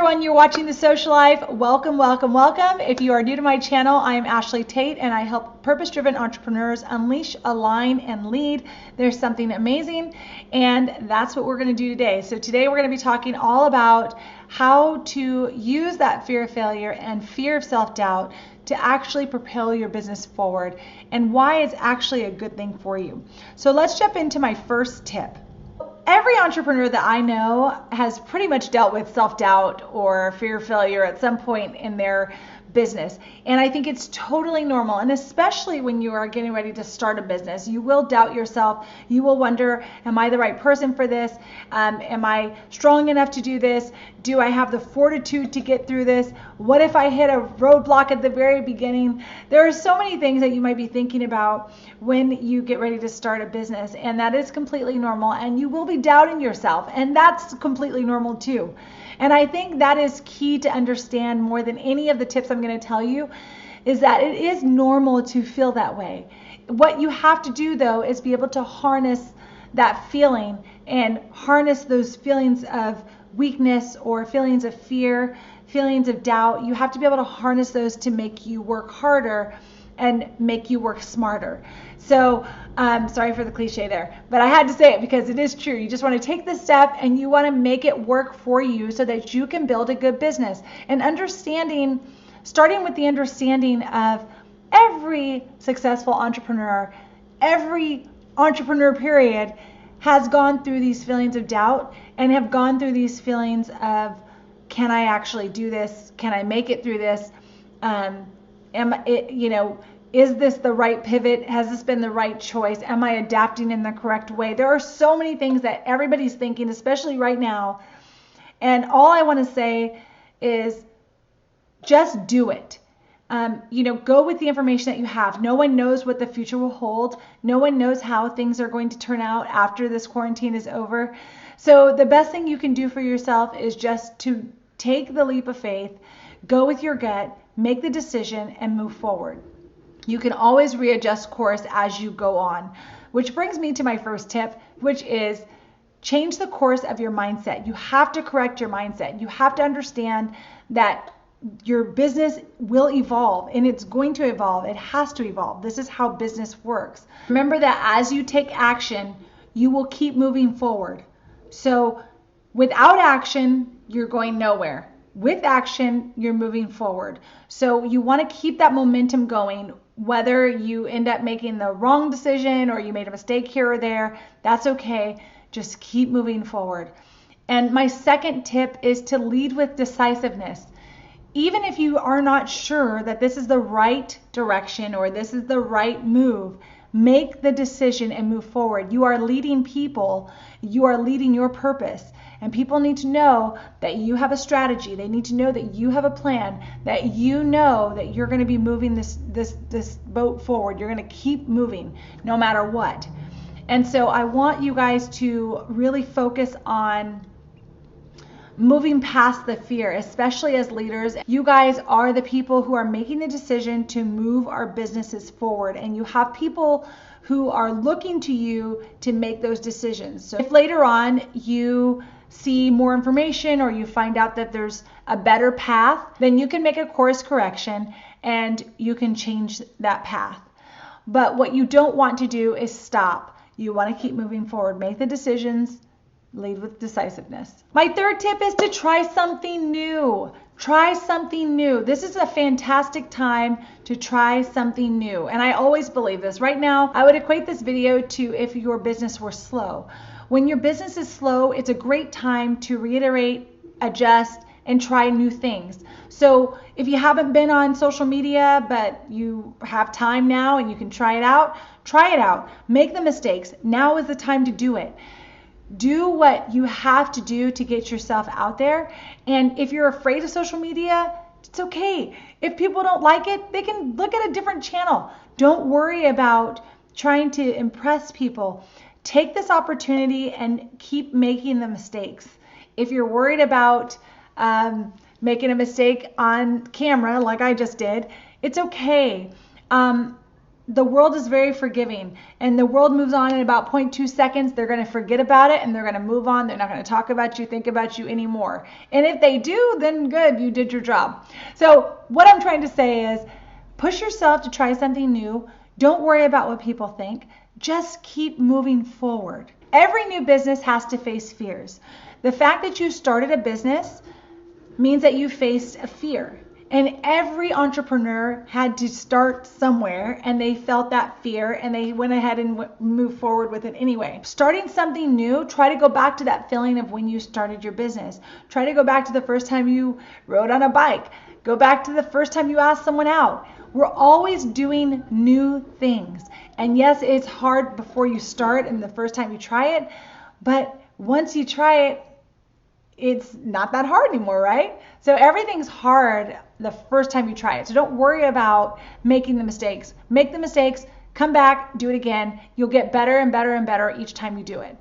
everyone, you're watching The Social Life. Welcome, welcome, welcome. If you are new to my channel, I am Ashley Tate and I help purpose-driven entrepreneurs unleash, align, and lead. There's something amazing, and that's what we're going to do today. So today we're going to be talking all about how to use that fear of failure and fear of self-doubt to actually propel your business forward and why it's actually a good thing for you. So let's jump into my first tip. Every entrepreneur that I know has pretty much dealt with self-doubt or fear of failure at some point in their business. And I think it's totally normal. And especially when you are getting ready to start a business, you will doubt yourself. You will wonder, am I the right person for this? Am I strong enough to do this? Do I have the fortitude to get through this? What if I hit a roadblock at the very beginning? There are so many things that you might be thinking about when you get ready to start a business, and that is completely normal, and you will be doubting yourself, and that's completely normal too. And I think that is key to understand more than any of the tips I'm going to tell you, is that it is normal to feel that way. What you have to do though is be able to harness that feeling and harness those feelings of weakness or feelings of fear, feelings of doubt. You have to be able to harness those to make you work harder and make you work smarter. So sorry for the cliche there, but I had to say it because it is true. You just want to take this step and you want to make it work for you so that you can build a good business. And starting with the understanding of every successful entrepreneur, every entrepreneur period, has gone through these feelings of doubt and have gone through these feelings of, can I actually do this? Can I make it through this? Is this the right pivot? Has this been the right choice? Am I adapting in the correct way? There are so many things that everybody's thinking, especially right now. And all I want to say is just do it. Go with the information that you have. No one knows what the future will hold. No one knows how things are going to turn out after this quarantine is over. So the best thing you can do for yourself is just to take the leap of faith, go with your gut, make the decision, and move forward. You can always readjust course as you go on, which brings me to my first tip, which is change the course of your mindset. You have to correct your mindset. You have to understand that your business will evolve, and it's going to evolve. It has to evolve. This is how business works. Remember that as you take action, you will keep moving forward. So without action, you're going nowhere. With action, you're moving forward. So you want to keep that momentum going, whether you end up making the wrong decision or you made a mistake here or there, that's okay. Just keep moving forward. And my second tip is to lead with decisiveness. Even if you are not sure that this is the right direction or this is the right move, make the decision and move forward. You are leading people. You are leading your purpose. And people need to know that you have a strategy. They need to know that you have a plan, that you know that you're going to be moving this boat forward. You're going to keep moving no matter what. And so I want you guys to really focus on moving past the fear, especially as leaders. You guys are the people who are making the decision to move our businesses forward, and you have people who are looking to you to make those decisions. So if later on you see more information or you find out that there's a better path, then you can make a course correction and you can change that path. But what you don't want to do is stop. You want to keep moving forward. Make the decisions. Lead with decisiveness. My third tip is to try something new. Try something new. This is a fantastic time to try something new. And I always believe this. Right now, I would equate this video to if your business were slow. When your business is slow, it's a great time to reiterate, adjust, and try new things. So if you haven't been on social media, but you have time now and you can try it out, try it out. Make the mistakes. Now is the time to do it. Do what you have to do to get yourself out there. And if you're afraid of social media, it's okay. If people don't like it, they can look at a different channel. Don't worry about trying to impress people. Take this opportunity and keep making the mistakes. If you're worried about making a mistake on camera like I just did, it's okay. the world is very forgiving, and the world moves on in about 0.2 seconds. They're going to forget about it and they're going to move on. They're not going to talk about you, think about you anymore. And if they do, then good, you did your job. So what I'm trying to say is push yourself to try something new. Don't worry about what people think. Just keep moving forward. Every new business has to face fears. The fact that you started a business means that you faced a fear. And every entrepreneur had to start somewhere, and they felt that fear and they went ahead and moved forward with it anyway. Starting something new, try to go back to that feeling of when you started your business. Try to go back to the first time you rode on a bike. Go back to the first time you asked someone out. We're always doing new things. And yes, it's hard before you start and the first time you try it, but once you try it, it's not that hard anymore, right? So everything's hard the first time you try it. So don't worry about making the mistakes. Make the mistakes, come back, do it again. You'll get better and better and better each time you do it.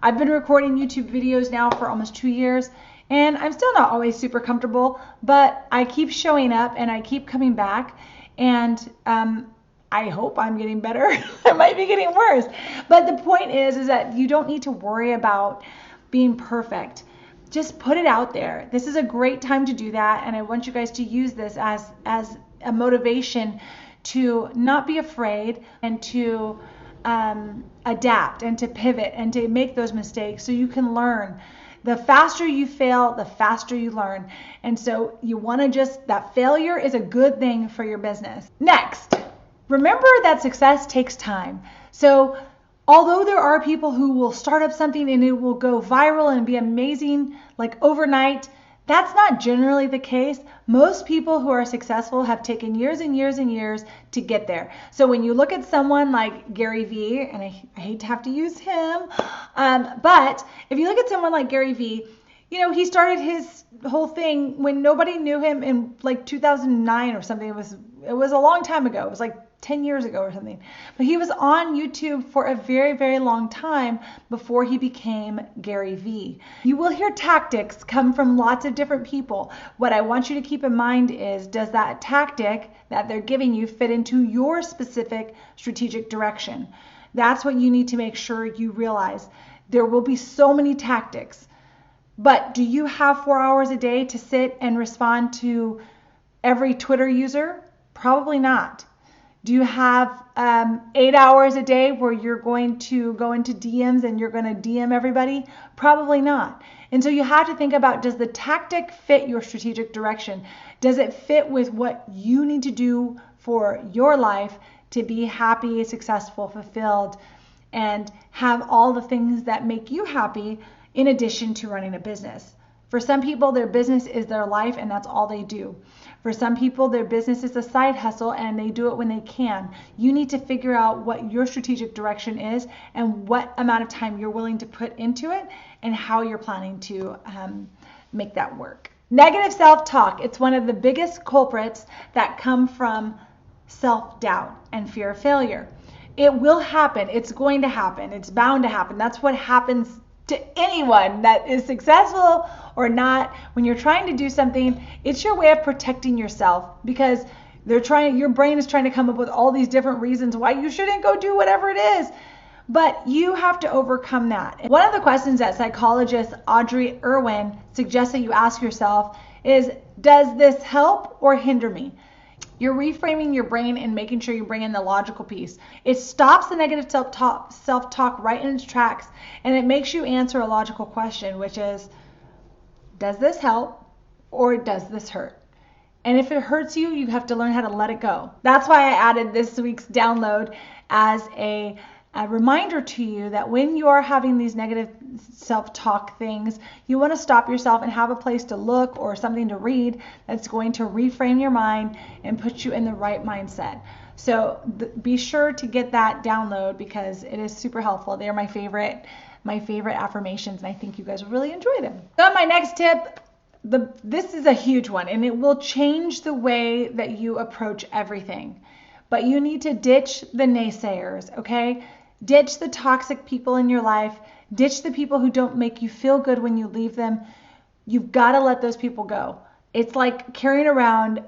I've been recording YouTube videos now for almost 2 years, and I'm still not always super comfortable, but I keep showing up and I keep coming back, and I hope I'm getting better. I might be getting worse. But the point is that you don't need to worry about being perfect. Just put it out there. This is a great time to do that, and I want you guys to use this as a motivation to not be afraid and to adapt and to pivot and to make those mistakes so you can learn. The faster you fail, the faster you learn. And so you want to that failure is a good thing for your business. Next, remember that success takes time. So although there are people who will start up something and it will go viral and be amazing like overnight, that's not generally the case. Most people who are successful have taken years and years and years to get there. So when you look at someone like Gary Vee, and I hate to have to use him, but if you look at someone like Gary Vee, you know, he started his whole thing when nobody knew him in like 2009 or something. It was a long time ago. It was like 10 years ago or something. But he was on YouTube for a very, very long time before he became Gary Vee. You will hear tactics come from lots of different people. What I want you to keep in mind is, does that tactic that they're giving you fit into your specific strategic direction? That's what you need to make sure you realize. There will be so many tactics, but do you have 4 hours a day to sit and respond to every Twitter user? Probably not. Do you have 8 hours a day where you're going to go into DMs and you're going to DM everybody? Probably not. And so you have to think about, does the tactic fit your strategic direction? Does it fit with what you need to do for your life to be happy, successful, fulfilled, and have all the things that make you happy in addition to running a business? For some people, their business is their life and that's all they do. For some people, their business is a side hustle and they do it when they can. You need to figure out what your strategic direction is and what amount of time you're willing to put into it and how you're planning to make that work. Negative self-talk. It's one of the biggest culprits that come from self-doubt and fear of failure. It will happen. It's going to happen. It's bound to happen. That's what happens to anyone that is successful or not. When you're trying to do something, it's your way of protecting yourself, because your brain is trying to come up with all these different reasons why you shouldn't go do whatever it is. But you have to overcome that. One of the questions that psychologist Audrey Irwin suggests that you ask yourself is, does this help or hinder me? You're reframing your brain and making sure you bring in the logical piece. It stops the negative self-talk right in its tracks, and it makes you answer a logical question, which is, does this help or does this hurt? And if it hurts you, you have to learn how to let it go. That's why I added this week's download as a reminder to you that when you are having these negative self-talk things, you want to stop yourself and have a place to look or something to read that's going to reframe your mind and put you in the right mindset. So be sure to get that download because it is super helpful. They're my favorite affirmations, and I think you guys will really enjoy them. So my next tip, this is a huge one, and it will change the way that you approach everything. But you need to ditch the naysayers, okay? Ditch the toxic people in your life. Ditch the people who don't make you feel good when you leave them. You've got to let those people go. It's like carrying around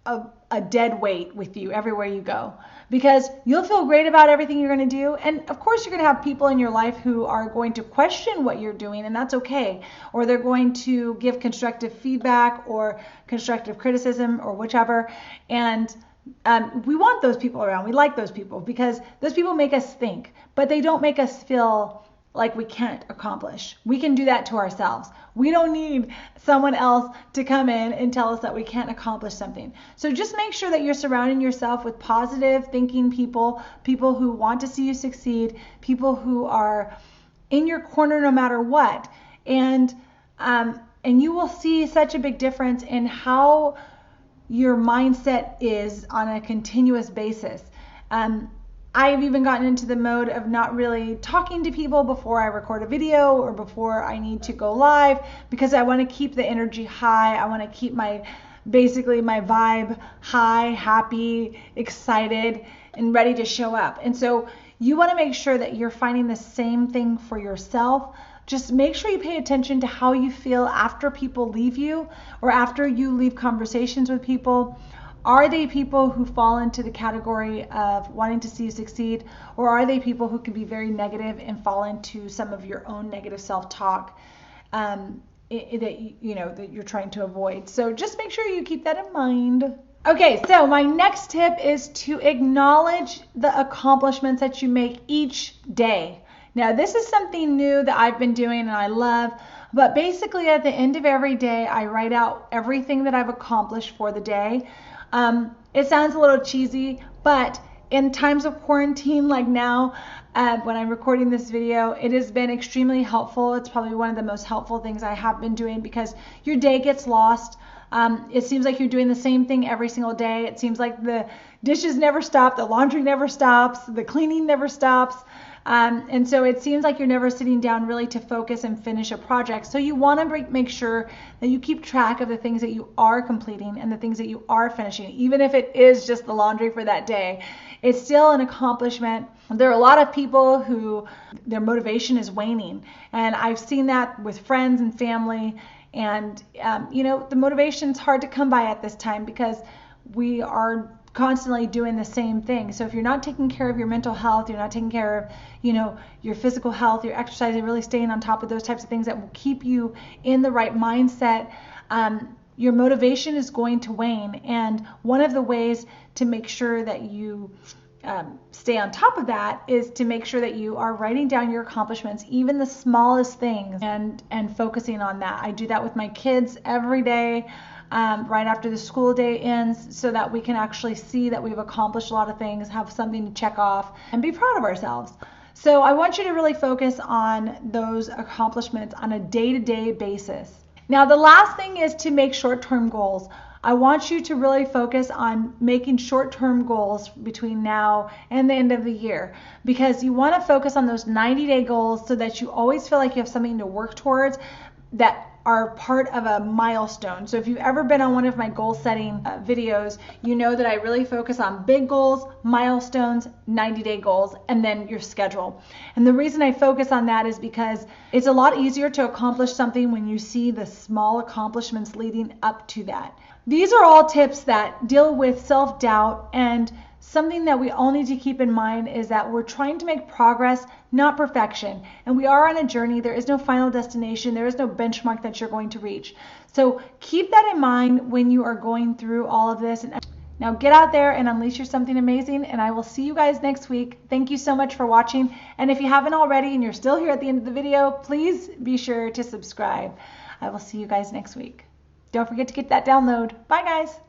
a dead weight with you everywhere you go, because you'll feel great about everything you're going to do. And of course, you're going to have people in your life who are going to question what you're doing, and that's okay. Or they're going to give constructive feedback or constructive criticism or whichever. And we want those people around. We like those people because those people make us think, but they don't make us feel like we can't accomplish. We can do that to ourselves. We don't need someone else to come in and tell us that we can't accomplish something. So just make sure that you're surrounding yourself with positive thinking people, people who want to see you succeed, people who are in your corner no matter what. And you will see such a big difference in how your mindset is on a continuous basis. I've even gotten into the mode of not really talking to people before I record a video or before I need to go live, because I want to keep the energy high. I want to keep basically my vibe high, happy, excited, and ready to show up. And so you want to make sure that you're finding the same thing for yourself. Just make sure you pay attention to how you feel after people leave you or after you leave conversations with people. Are they people who fall into the category of wanting to see you succeed, or are they people who can be very negative and fall into some of your own negative self-talk that you're trying to avoid? So just make sure you keep that in mind. Okay, so my next tip is to acknowledge the accomplishments that you make each day. Now, this is something new that I've been doing and I love, but basically at the end of every day, I write out everything that I've accomplished for the day. It sounds a little cheesy, but in times of quarantine like now, when I'm recording this video, it has been extremely helpful. It's probably one of the most helpful things I have been doing, because your day gets lost. It seems like you're doing the same thing every single day. It seems like the dishes never stop, the laundry never stops, the cleaning never stops. And so it seems like you're never sitting down really to focus and finish a project. So you want to make sure that you keep track of the things that you are completing and the things that you are finishing. Even if it is just the laundry for that day, it's still an accomplishment. There are a lot of people who their motivation is waning. And I've seen that with friends and family. And, the motivation's hard to come by at this time because we are constantly doing the same thing. So if you're not taking care of your mental health, you're not taking care of, your physical health, your exercise, and really staying on top of those types of things that will keep you in the right mindset, your motivation is going to wane. And one of the ways to make sure that you stay on top of that is to make sure that you are writing down your accomplishments, even the smallest things, and focusing on that. I do that with my kids every day. Right after the school day ends, so that we can actually see that we've accomplished a lot of things, have something to check off, and be proud of ourselves. So I want you to really focus on those accomplishments on a day-to-day basis. Now, the last thing is to make short-term goals. I want you to really focus on making short-term goals between now and the end of the year, because you want to focus on those 90-day goals so that you always feel like you have something to work towards that are part of a milestone. So if you've ever been on one of my goal setting videos, you know that I really focus on big goals, milestones, 90-day goals, and then your schedule. And the reason I focus on that is because it's a lot easier to accomplish something when you see the small accomplishments leading up to that. These are all tips that deal with self-doubt, and something that we all need to keep in mind is that we're trying to make progress, not perfection. And we are on a journey. There is no final destination. There is no benchmark that you're going to reach. So keep that in mind when you are going through all of this. And now get out there and unleash your something amazing. And I will see you guys next week. Thank you so much for watching. And if you haven't already and you're still here at the end of the video, please be sure to subscribe. I will see you guys next week. Don't forget to get that download. Bye, guys.